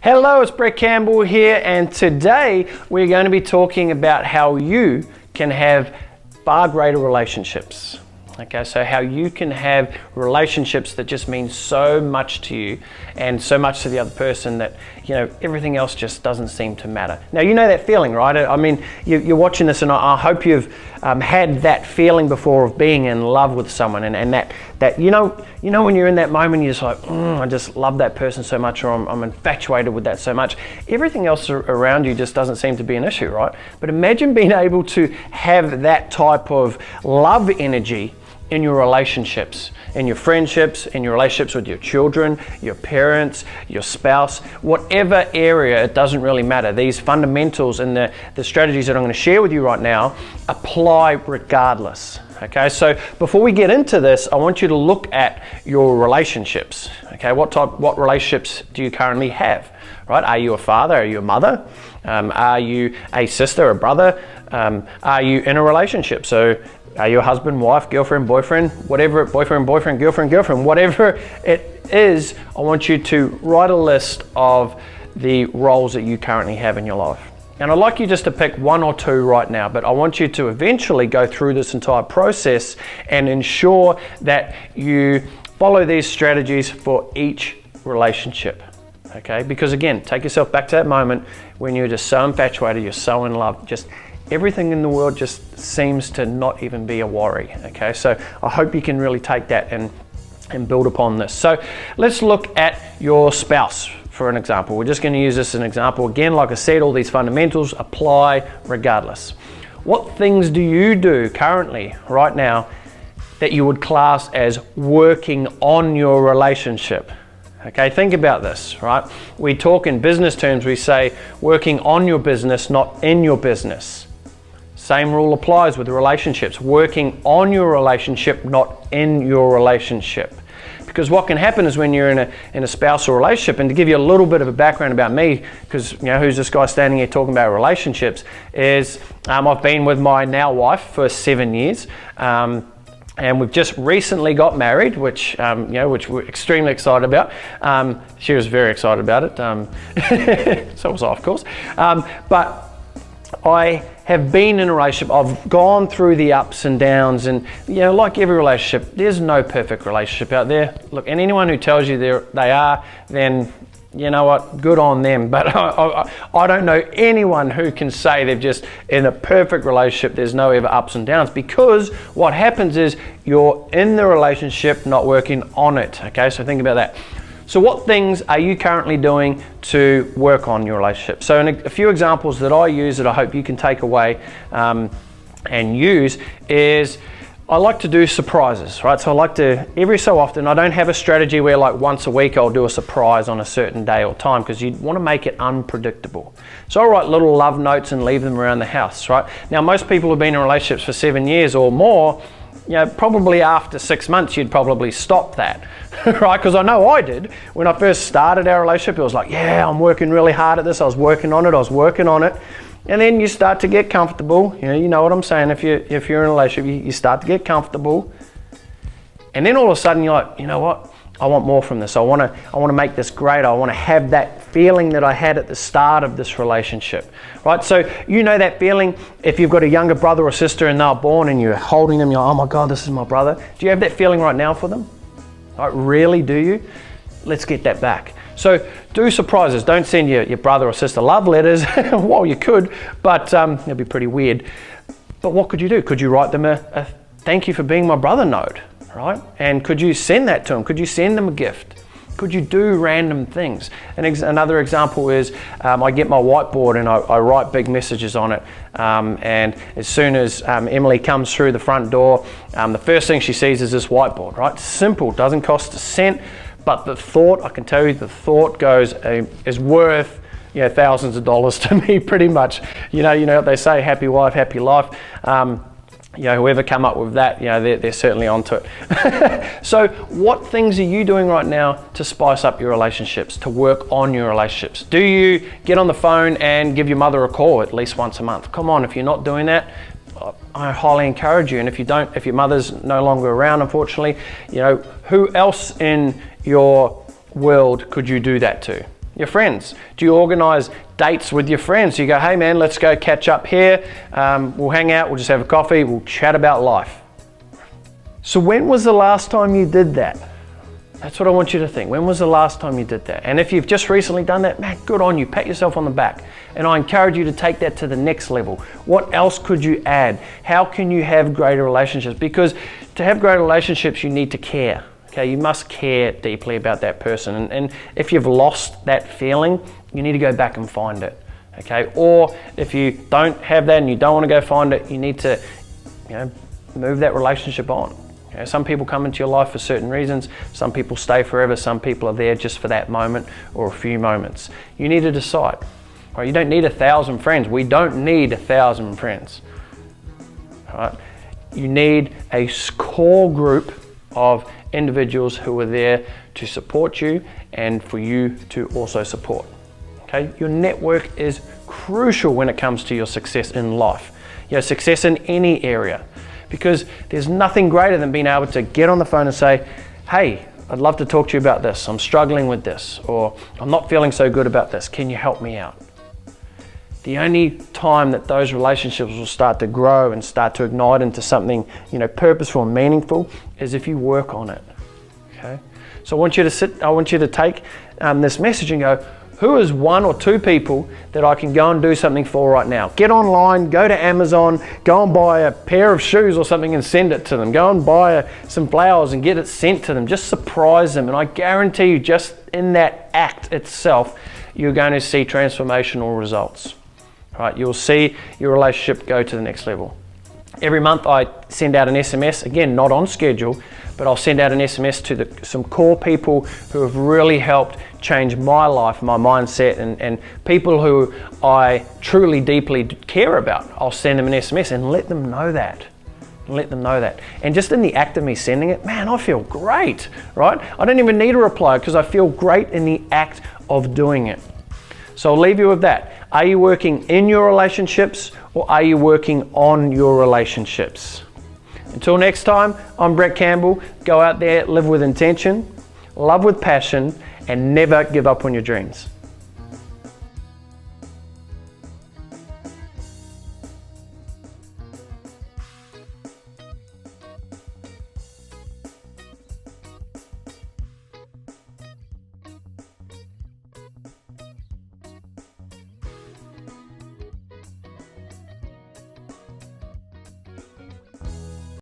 Hello, it's Brett Campbell here, and today we're going to be talking about how you can have far greater relationships. Okay, so how you can have relationships that just mean so much to you and so much to the other person that, you know, everything else just doesn't seem to matter. Now, you know that feeling, right? I mean, you're watching this, and I hope you've had that feeling before of being in love with someone, and that you know when you're in that moment, you're just like, I just love that person so much, or I'm infatuated with that so much. Everything else around you just doesn't seem to be an issue, right? But imagine being able to have that type of love energy in your relationships, in your friendships, in your relationships with your children, your parents, your spouse, whatever area, it doesn't really matter. These fundamentals and the strategies that I'm going to share with you right now apply regardless. Okay, so before we get into this, I want you to look at your relationships. Okay, what relationships do you currently have? Right? Are you a father? Are you a mother? Are you a sister, a brother? Are you in a relationship? So are you a husband, wife, girlfriend, boyfriend, whatever, boyfriend, girlfriend, whatever it is, I want you to write a list of the roles that you currently have in your life. And I'd like you just to pick one or two right now, but I want you to eventually go through this entire process and ensure that you follow these strategies for each relationship. Okay, because again, take yourself back to that moment when you're just so infatuated, you're so in love, just everything in the world just seems to not even be a worry. Okay, so I hope you can really take that and build upon this. So let's look at your spouse for an example. We're just going to use this as an example. Again, like I said, all these fundamentals apply regardless. What things do you do currently, right now, that you would class as working on your relationship? Okay, think about this, right? We talk in business terms, we say working on your business, not in your business. Same rule applies with relationships. Working on your relationship, not in your relationship. Because what can happen is when you're in a spousal relationship, and to give you a little bit of a background about me, because you know, who's this guy standing here talking about relationships, is I've been with my now wife for 7 years. And we've just recently got married, which which we're extremely excited about. She was very excited about it. So was I, of course. But I have been in a relationship. I've gone through the ups and downs, and like every relationship, there's no perfect relationship out there. Look, and anyone who tells you they are, then you know what, good on them. But I don't know anyone who can say they've just in a perfect relationship, there's no ever ups and downs, because what happens is you're in the relationship, not working on it. Okay, so think about that. So what things are you currently doing to work on your relationship? So in a few examples that I use that I hope you can take away and use is, I like to do surprises, right? So I like to, every so often, I don't have a strategy where like once a week I'll do a surprise on a certain day or time, because you want to make it unpredictable. So I'll write little love notes and leave them around the house, right? Now, most people who've been in relationships for 7 years or more, probably after 6 months, you'd probably stop that, right? Because I know I did. When I first started our relationship, it was like, yeah, I'm working really hard at this. I was working on it. And then you start to get comfortable. You know what I'm saying. If you're in a relationship, you start to get comfortable, and then all of a sudden you're like, you know what? I want more from this. I want to make this great. I want to have that feeling that I had at the start of this relationship, right? So you know that feeling if you've got a younger brother or sister and they're born and you're holding them. You're like, oh my God, this is my brother. Do you have that feeling right now for them? Like, really, do you? Let's get that back. So do surprises. Don't send your brother or sister love letters. Well, you could, but it'd be pretty weird. But what could you do? Could you write them a thank you for being my brother note, right? And could you send that to them? Could you send them a gift? Could you do random things? Another example is I get my whiteboard and I write big messages on it. And as soon as Emily comes through the front door, the first thing she sees is this whiteboard, right? Simple, doesn't cost a cent. But the thought, I can tell you, the thought is worth thousands of dollars to me, pretty much. You know what they say, happy wife, happy life. Whoever come up with that, they're certainly onto it. So what things are you doing right now to spice up your relationships, to work on your relationships? Do you get on the phone and give your mother a call at least once a month? Come on, if you're not doing that, I highly encourage you. And if your mother's no longer around, unfortunately, who else in your world could you do that to? Your friends. Do you organize dates with your friends? You go, hey man, let's go catch up here. We'll hang out, we'll just have a coffee, we'll chat about life. So when was the last time you did that? That's what I want you to think. When was the last time you did that? And if you've just recently done that, man, good on you. Pat yourself on the back. And I encourage you to take that to the next level. What else could you add? How can you have greater relationships? Because to have greater relationships, you need to care. Okay, you must care deeply about that person. And if you've lost that feeling, you need to go back and find it. Okay, or if you don't have that and you don't want to go find it, you need to, move that relationship on. Some people come into your life for certain reasons. Some people stay forever. Some people are there just for that moment or a few moments. You need to decide. Right? You don't need 1,000 friends. We don't need 1,000 friends. Right? You need a core group of individuals who are there to support you and for you to also support. Okay? Your network is crucial when it comes to your success in life. Success in any area. Because there's nothing greater than being able to get on the phone and say, hey, I'd love to talk to you about this. I'm struggling with this, or I'm not feeling so good about this. Can you help me out? The only time that those relationships will start to grow and start to ignite into something, purposeful and meaningful is if you work on it. Okay? So I want you to take this message and go, who is 1 or 2 people that I can go and do something for right now? Get online, go to Amazon, go and buy a pair of shoes or something and send it to them. Go and buy some flowers and get it sent to them. Just surprise them. And I guarantee you, just in that act itself, you're going to see transformational results. Right? You'll see your relationship go to the next level. Every month I send out an SMS, again, not on schedule, but I'll send out an SMS to some core people who have really helped change my life, my mindset, and people who I truly, deeply care about. I'll send them an SMS and let them know that. And just in the act of me sending it, man, I feel great, right? I don't even need a reply because I feel great in the act of doing it. So I'll leave you with that. Are you working in your relationships or are you working on your relationships? Until next time, I'm Brett Campbell. Go out there, live with intention, love with passion, and never give up on your dreams.